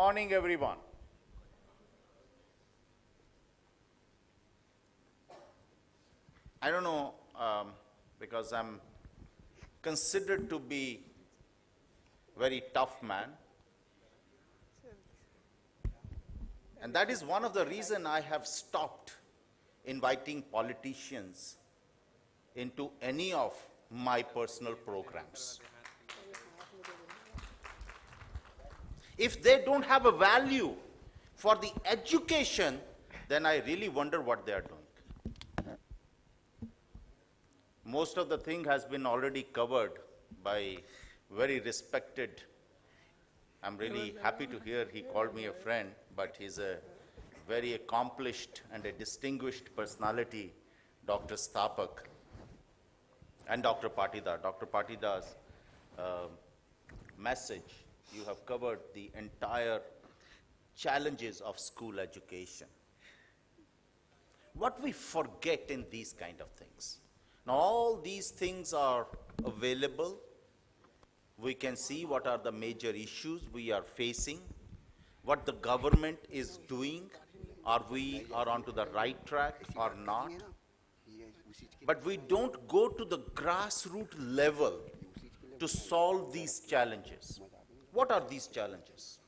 morning, everyone. I don't know, because I'm considered to be very tough man. And that is one of the reasons I have stopped inviting politicians into any of my personal programs. If they don't have a value for the education, then I really wonder what they are doing. Most of the thing has been already covered by very respected. I'm really happy to hear he called me a friend, but he's a very accomplished and a distinguished personality, Dr. Stapak and Dr. Patidar. Dr. Patidar's message, you have covered the entire challenges of school education. What we forget in these kind of things. Now all these things are available. We can see what are the major issues we are facing, what the government is doing, are we onto the right track or not. But we don't go to the grassroots level to solve these challenges. What are these challenges?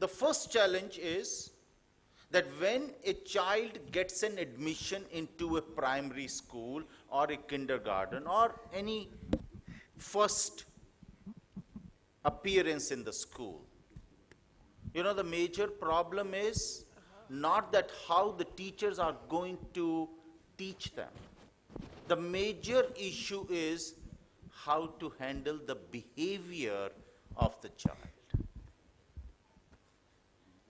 The first challenge is that when a child gets an admission into a primary school or a kindergarten or any first appearance in the school, you know, the major problem is not that how the teachers are going to teach them. The major issue is how to handle the behavior of the child.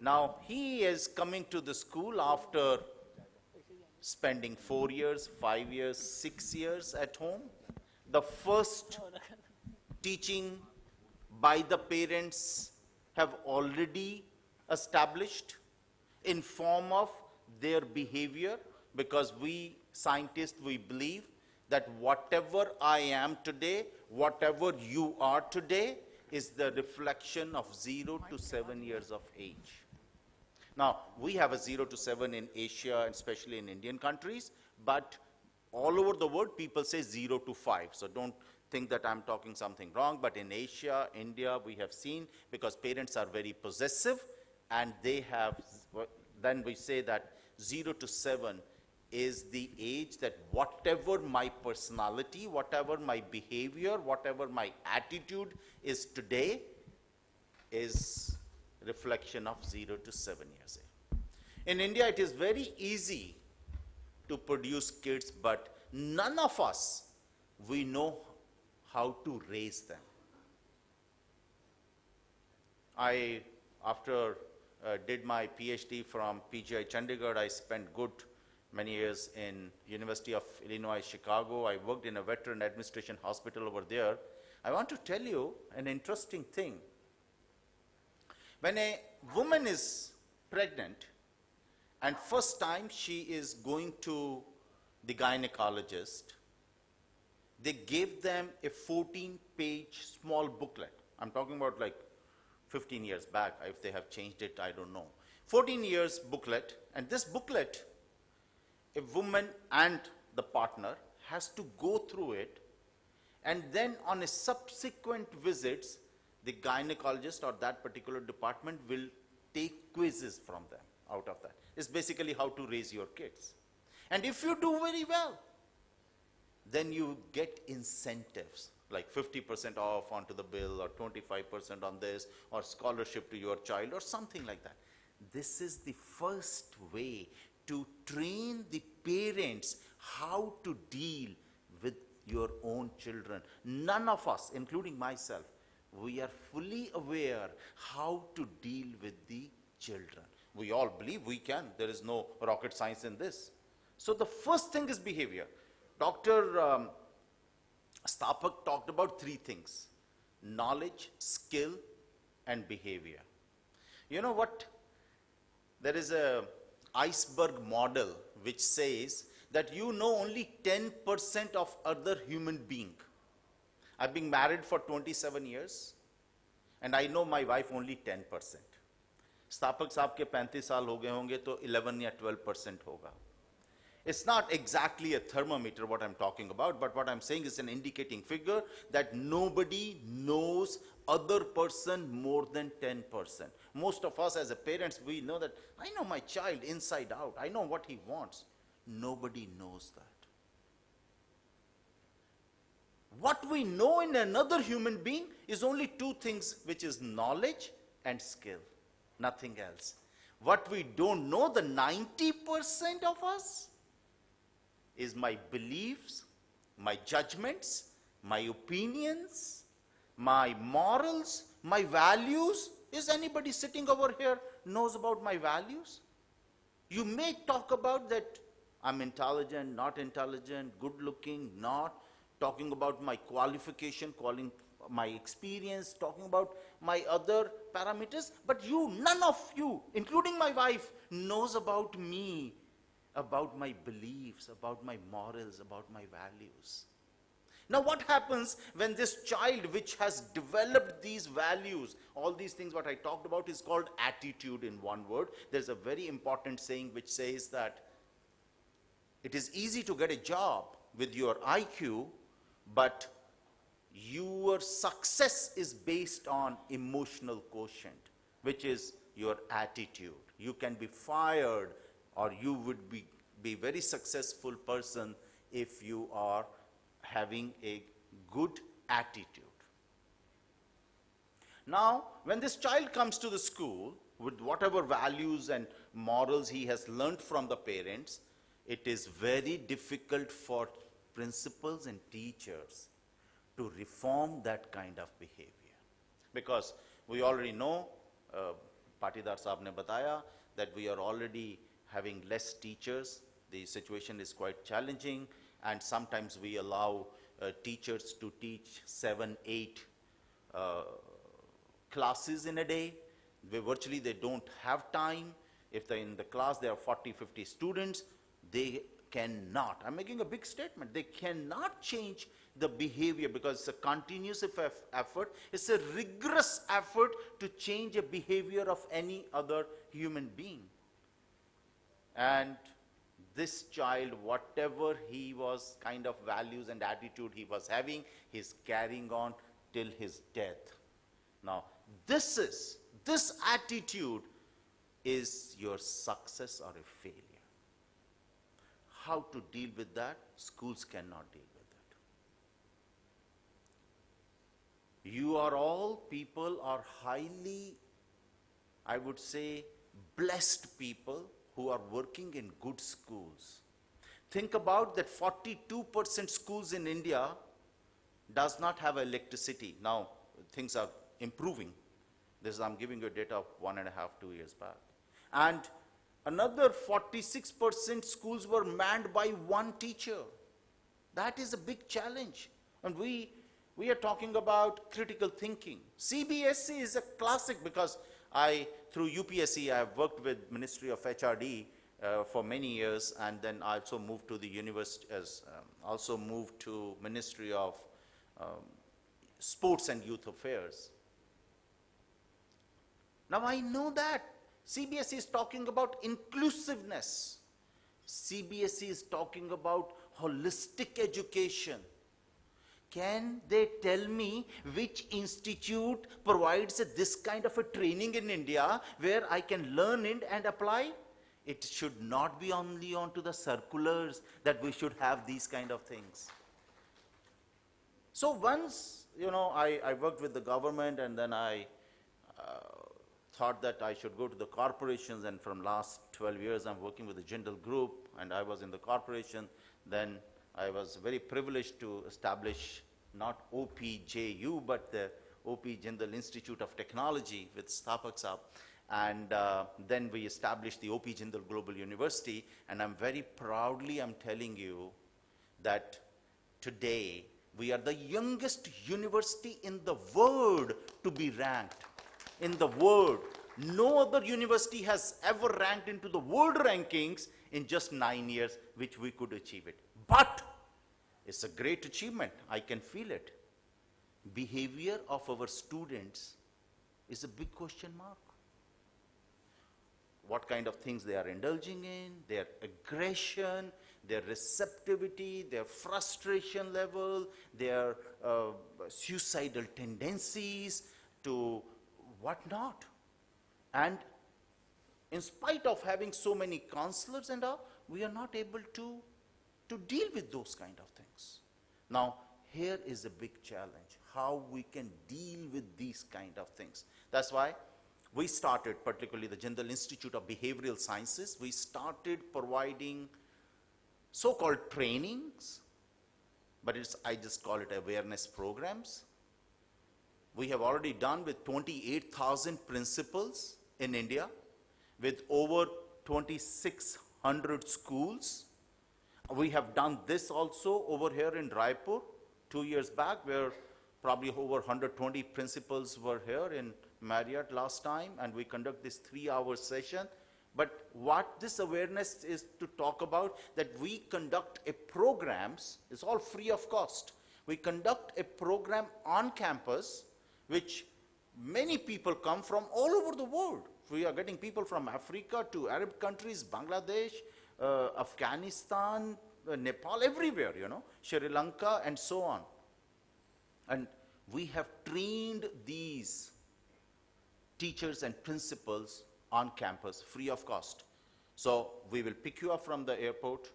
Now, he is coming to the school after spending 4 years, 5 years, 6 years at home. The first teaching by the parents have already established in form of their behavior, because we scientists, we believe that whatever I am today, whatever you are today, is the reflection of 0 to 7 years of age. Now, we have a 0 to 7 in Asia, and especially in Indian countries, but all over the world, people say 0 to 5. So don't think that I'm talking something wrong, but in Asia, India, we have seen, because parents are very possessive, and they have, then we say that 0 to 7 is the age that whatever my personality, whatever my behavior, whatever my attitude is today is reflection of 0 to 7 years. In India, it is very easy to produce kids, but none of us, we know how to raise them. I, after did my PhD from PGI Chandigarh, I spent good many years in University of Illinois, Chicago. I worked in a veteran administration hospital over there. I want to tell you an interesting thing. When a woman is pregnant and first time she is going to the gynecologist, they gave them a 14-page small booklet. I'm talking about like 15 years back. If they have changed it, I don't know. 14 years booklet, and this booklet, a woman and the partner has to go through it, and then on a subsequent visits, the gynecologist or that particular department will take quizzes from them out of that. It's basically how to raise your kids. And if you do very well, then you get incentives, like 50% off onto the bill, or 25% on this, or scholarship to your child, or something like that. This is the first way to train the parents how to deal with your own children. None of us, including myself, we are fully aware how to deal with the children. We all believe we can. There is no rocket science in this. So the first thing is behavior. Dr. Stapak talked about 3 things: knowledge, skill, and behavior. You know what? There is a iceberg model which says that you know only 10% of other human being. I've been married for 27 years. and I know my wife only 10%. स्थापक साहब के 35 साल हो गए होंगे तो 11 या 12% होगा. It's not exactly a thermometer what I'm talking about, but what I'm saying is an indicating figure that nobody knows other person more than 10%. Most of us as a parents, we know that I know my child inside out. I know what he wants. Nobody knows that. What we know in another human being is only two things, which is knowledge and skill, nothing else. What we don't know, the 90% of us, is my beliefs, my judgments, my opinions, my morals, my values. Is anybody sitting over here knows about my values? You may talk about that I'm intelligent, not intelligent, good looking, not, talking about my qualification, calling my experience, talking about my other parameters, but you, none of you, including my wife, knows about me, about my beliefs, about my morals, about my values. Now what happens when this child which has developed these values, all these things what I talked about is called attitude in one word. There's a very important saying which says that it is easy to get a job with your IQ, but your success is based on emotional quotient, which is your attitude. You can be fired or you would be very successful person if you are having a good attitude. Now, when this child comes to the school with whatever values and morals he has learned from the parents, it is very difficult for principals and teachers to reform that kind of behavior. Because we already know, Patidar Saab ne bataya, that we are already having less teachers. The situation is quite challenging, and sometimes we allow teachers to teach 7, 8 classes in a day. Virtually they don't have time. If they're in the class, there are 40, 50 students, they cannot, I'm making a big statement, they cannot change the behavior because it's a continuous effort, it's a rigorous effort to change a behavior of any other human being. And this child, whatever he was kind of values and attitude he was having, he's carrying on till his death. Now, this attitude is your success or a failure. How to deal with that? Schools cannot deal with it. You are all people are highly, I would say, blessed people who are working in good schools. Think about that 42% schools in India does not have electricity. Now, things are improving. I'm giving you data of 1.5, 2 years back. And another 46% schools were manned by one teacher. That is a big challenge. And we are talking about critical thinking. CBSE is a classic because through UPSC, I have worked with Ministry of HRD for many years, and then I also moved to the university, also moved to Ministry of Sports and Youth Affairs. Now I know that CBSE is talking about inclusiveness. CBSE is talking about holistic education. Can they tell me which institute provides this kind of a training in India where I can learn it and apply? It should not be only onto the circulars that we should have these kind of things. So once, I worked with the government, and then I thought that I should go to the corporations, and from last 12 years I'm working with the Jindal group, and I was in the corporation. Then I was very privileged to establish not OPJU, but the OP Jindal Institute of Technology with Stapak Saab. And then we established the OP Jindal Global University, and I'm very proudly, I'm telling you that today we are the youngest university in the world to be ranked. In the world. No other university has ever ranked into the world rankings in just 9 years, which we could achieve it. But it's a great achievement. I can feel it. Behavior of our students is a big question mark. What kind of things they are indulging in, their aggression, their receptivity, their frustration level, their suicidal tendencies to whatnot. And in spite of having so many counselors and all, we are not able to deal with those kind of things. Now, here is a big challenge, how we can deal with these kind of things. That's why we started, particularly the Jindal Institute of Behavioral Sciences, we started providing so-called trainings, but I just call it awareness programs. We have already done with 28,000 principals in India, with over 2,600 schools. We have done this also over here in Raipur 2 years back, where probably over 120 principals were here in Marriott last time, and we conduct this 3-hour session. But what this awareness is to talk about, that we conduct a programs, it's all free of cost. We conduct a program on campus, which many people come from all over the world. We are getting people from Africa to Arab countries, Bangladesh, Afghanistan, Nepal, everywhere, you know, Sri Lanka, and so on. And we have trained these teachers and principals on campus free of cost. So we will pick you up from the airport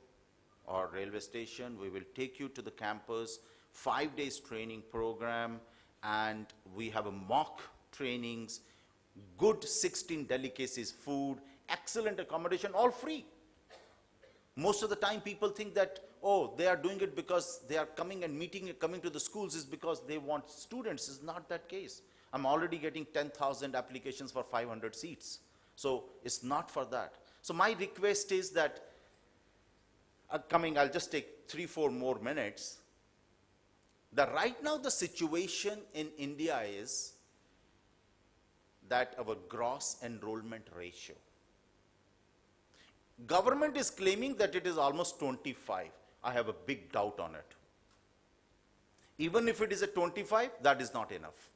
or railway station. We will take you to the campus, 5 days training program, and we have a mock trainings, good 16 delicacies, food, excellent accommodation, all free. Most of the time people think that, oh, they are doing it because they are coming and coming to the schools is because they want students. It's not that case. I'm already getting 10,000 applications for 500 seats. So it's not for that. So my request is that, I'll just take 3-4 more minutes. That right now the situation in India is that our gross enrollment ratio. Government is claiming that it is almost 25. I have a big doubt on it. Even if it is a 25, that is not enough.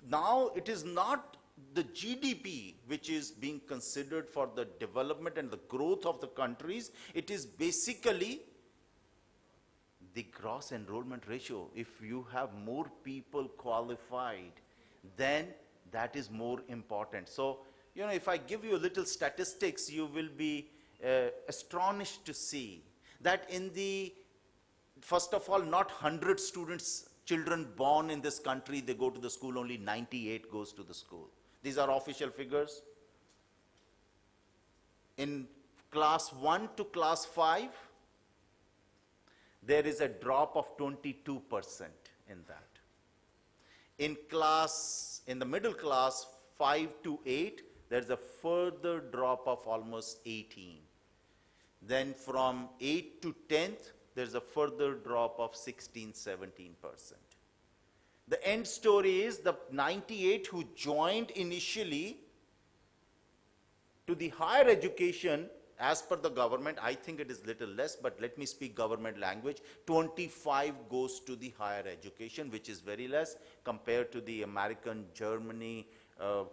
Now it is not the GDP which is being considered for the development and the growth of the countries. It is basically the gross enrollment ratio. If you have more people qualified, then that is more important. So, you know, if I give you a little statistics, you will be astonished to see that in the, first of all, not 100 children born in this country, they go to the school, only 98 goes to the school. These are official figures. In class 1 to class 5, there is a drop of 22% in that. In the middle class, 5 to 8, there's a further drop of almost 18. Then from 8 to 10th, there's a further drop of 16-17%. The end story is the 98 who joined initially to the higher education, as per the government, I think it is little less, but let me speak government language, 25 goes to the higher education, which is very less compared to the American, Germany,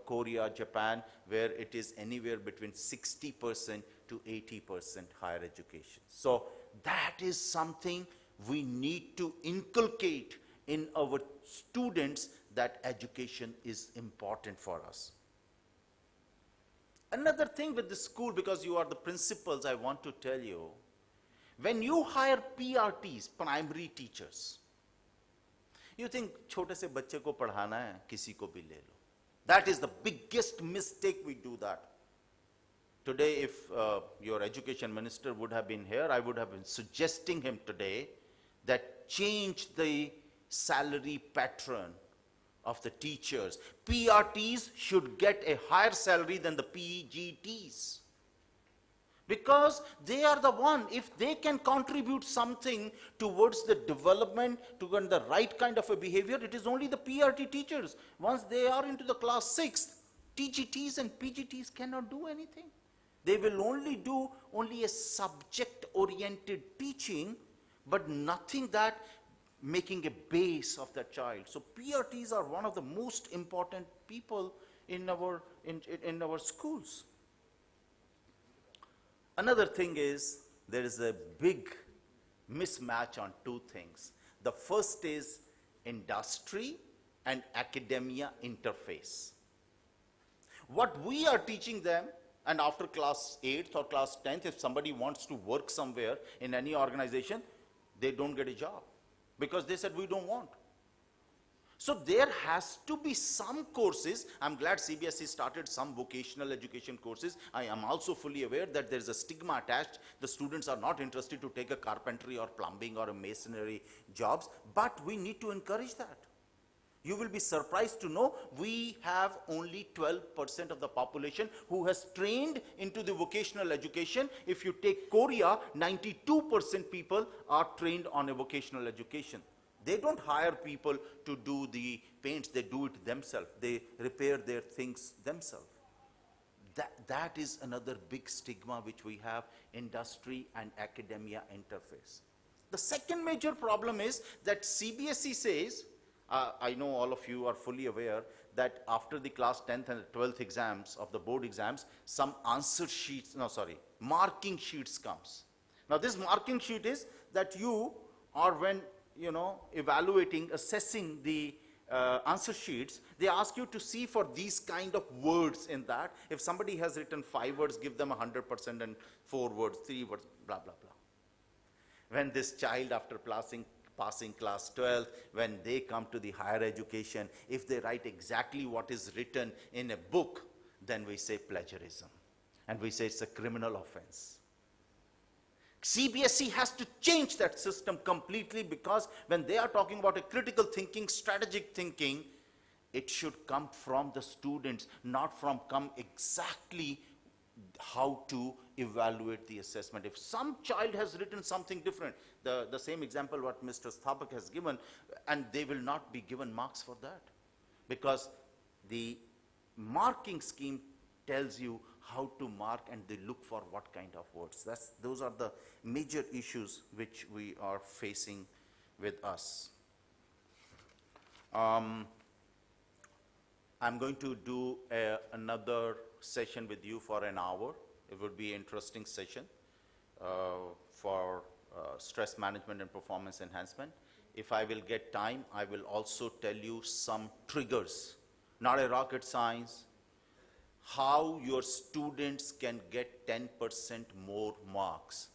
Korea, Japan, where it is anywhere between 60% to 80% higher education. So that is something we need to inculcate in our students, that education is important for us. Another thing with the school, because you are the principals, I want to tell you, when you hire PRTs, primary teachers, you think छोटे से बच्चे को पढ़ाना है, किसी को भी ले लो. That is the biggest mistake we do that. Today, if your education minister would have been here, I would have been suggesting him today that change the salary pattern of the teachers. PRTs should get a higher salary than the PGTs. Because they are the one, if they can contribute something towards the development, to the right kind of a behavior, it is only the PRT teachers. Once they are into the class 6, TGTs and PGTs cannot do anything. They will only do a subject-oriented teaching, but nothing that making a base of that child. So PRTs are one of the most important people in our schools. Another thing is, there is a big mismatch on two things. The first is industry and academia interface. What we are teaching them, and after class 8th or class 10th, if somebody wants to work somewhere in any organization, they don't get a job because they said we don't want. So there has to be some courses. I'm glad CBSE started some vocational education courses. I am also fully aware that there is a stigma attached. The students are not interested to take a carpentry or plumbing or a masonry jobs, but we need to encourage that. You will be surprised to know we have only 12% of the population who has trained into the vocational education. If you take Korea, 92% people are trained on a vocational education. They don't hire people to do the paints, they do it themselves. They repair their things themselves. That is another big stigma which we have, industry and academia interface. The second major problem is that CBSE says, I know all of you are fully aware that after the class 10th and 12th exams of the board exams, some marking sheets comes. Now this marking sheet is that you are when evaluating, assessing the answer sheets, they ask you to see for these kind of words in that. If somebody has written 5 words, give them 100%, and 4 words, 3 words, blah, blah, blah. When this child, after passing class 12, when they come to the higher education, if they write exactly what is written in a book, then we say plagiarism. And we say it's a criminal offense. CBSE has to change that system completely, because when they are talking about a critical thinking, strategic thinking, it should come from the students, not from exactly how to evaluate the assessment. If some child has written something different, the same example what Mr. Sthapak has given, and they will not be given marks for that, because the marking scheme tells you how to mark, and they look for what kind of words. Those are the major issues which we are facing with us. I'm going to do another session with you for an hour. It would be an interesting session for stress management and performance enhancement. If I will get time, I will also tell you some triggers, not a rocket science, how your students can get 10% more marks.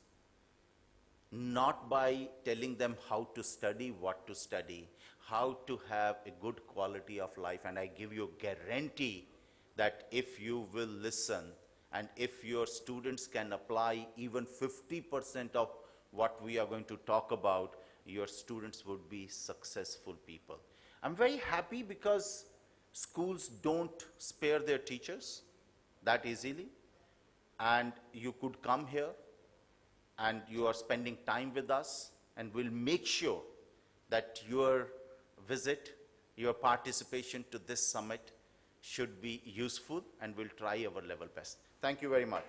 Not by telling them how to study, what to study, how to have a good quality of life. And I give you a guarantee that if you will listen, and if your students can apply even 50% of what we are going to talk about, your students would be successful people. I'm very happy because schools don't spare their teachers that easily, and you could come here and you are spending time with us, and we'll make sure that your visit, your participation to this summit should be useful, and we'll try our level best. Thank you very much.